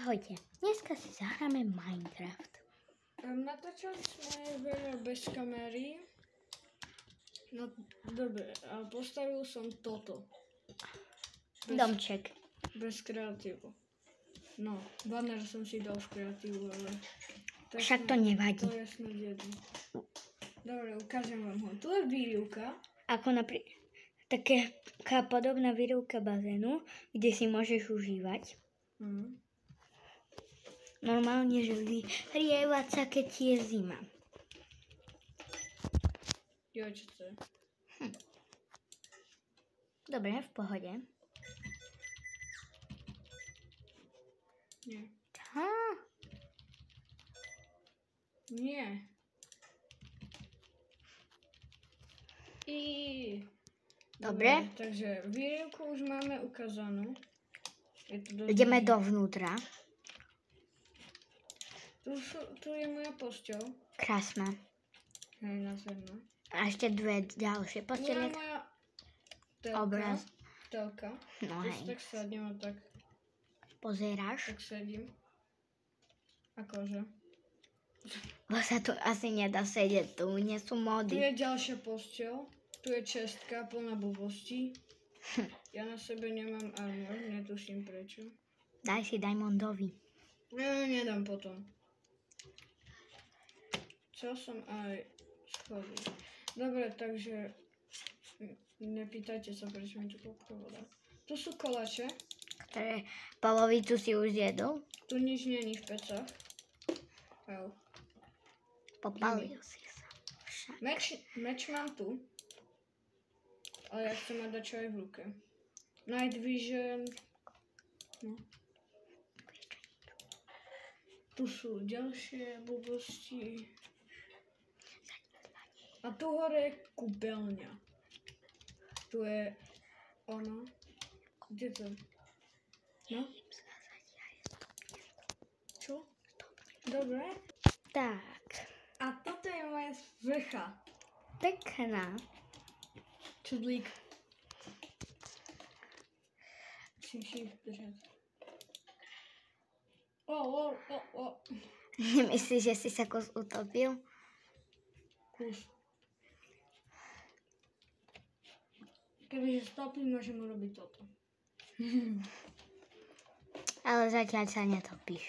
Ahojte, dneska si zahráme Minecraft. Natáčali sme veľa bez kamery. No dobre, a postavil som toto. Domček. Bez kreatívu. No, banner som si dal v kreatívu, ale... Však to nevadí. To je snad jedno. Dobre, ukážem vám ho. Tu je výrivka. Ako taká podobná výrivka bazénu, kde si môžeš užívať. Normálne, že vyhrievať sa, keď je zima. Jo, čo to je? Dobre, v pohode. Nie. Á, Nie. Dobre. Takže výrivku už máme ukázanú. Ideme dovnútra. Tu je moja posťou. Krásna. Hej, nádherná. A ešte dve ďalšie Tu je postele. moja telka. Obraz. Telka. No Už hej. tak sadnem a tak Pozeráš? sedím. Akože. Bo sa tu asi nedá sedieť, tu nie sú Tu mody. je ďalšia posťou. Tu je čestka plná blbostí. Ja na sebe nemám armor, netuším prečo. Daj si Diamondovi. Ja nedám potom. Chcel som aj schody. Dobre, takže nepýtajte sa, prečo mi tu koľko voda. Tu sú koláče. Ktoré polovicu si už zjedol. Tu nič není v pecach. Au. Popalil si sa. Však. Meč mám tu. Ale ja chcem mať čo aj v ruke. Night Vision. No. Tu sú ďalšie blbosti. A tu hore je kúpeľňa. Tu je ono. Kde to? No? Čo? Dobre. Tak. A toto je moja sprcha. Pekná. Čudlík. Musím si držať. O. Nemyslíš, že si sa kus utopil? Kus. Kebyže stopím, môžem urobiť toto. Ale zatiaľ sa netopíš.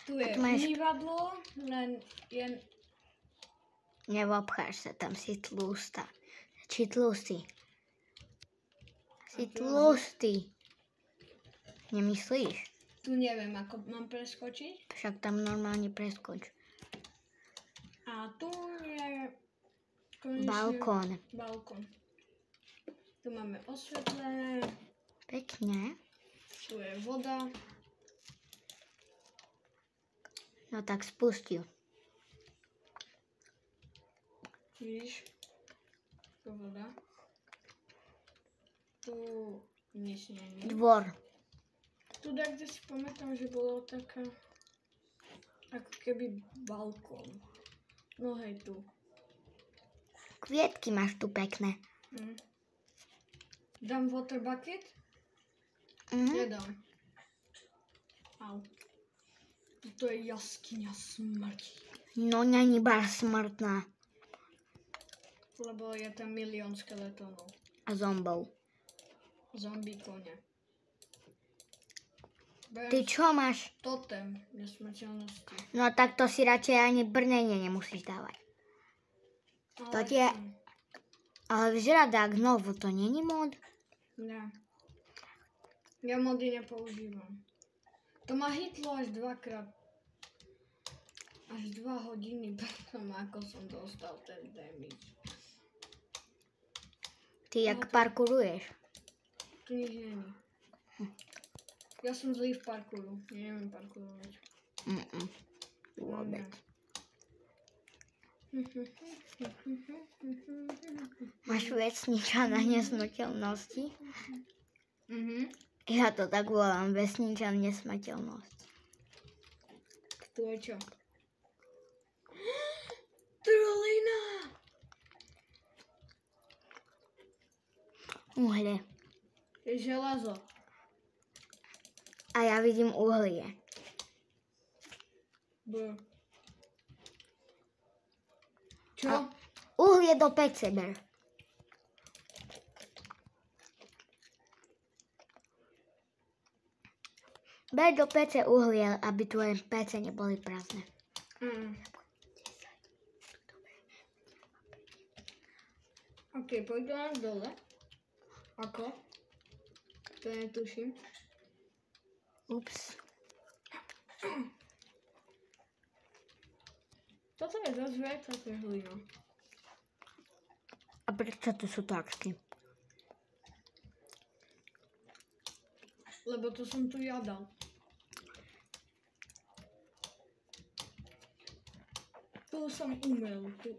Tu je máš- umývadlo, len je... Neobcháš sa, tam si tlustá. Či tlustý? Si A tu- tlustý. Nemyslíš? Tu neviem, ako mám preskočiť. Však tam normálne preskoč. A tu je... konečne Balkón. Tu máme osvetlené. Pekne. Tu je voda. No tak spustil. Vidíš? Tu voda. Tu nič nie je. Dvor. Tu kde si pamätám, že bolo taká ako keby balkón. No hej, tu. Kvietky máš tu pekné. Dám water bucket? Nedám. Au. To je jaskyňa smrti. No není bar smrtná. Lebo je tam milión skeletónov. A zombov. Zombie kone. Ty čo máš? Totem nesmrteľnosti. No tak to si radšej ani brnenie nemusíš dávať. To ti je... Ale vzradák znovu, to není mod? Ne. Ja mody nepoužívam. To ma hitlo až dvakrát. Až 2 hodiny potom, ako som dostal ten damage. Ty jak parkouruješ. Tu nič není. Ja som zlý v parkouru. Ja neviem parkourovať. Vôbec. Máš vesniča na nesmrteľnosti? Ja to tak volám, vesniča nesmrteľnosť. Tu je čo? Trolina! Uhlie. Je želazo. A ja vidím uhlie. Čo? Uhlie do pece ber. Ber do pece uhlie, aby tvoje pece neboli prázdne. OK, pôjdu len dole. Ako? To netuším. Ups. Toto je dosť viac ako hlina. A prečo tu sú tačky? Lebo to som tu ja dal. Tu som umel. Tu.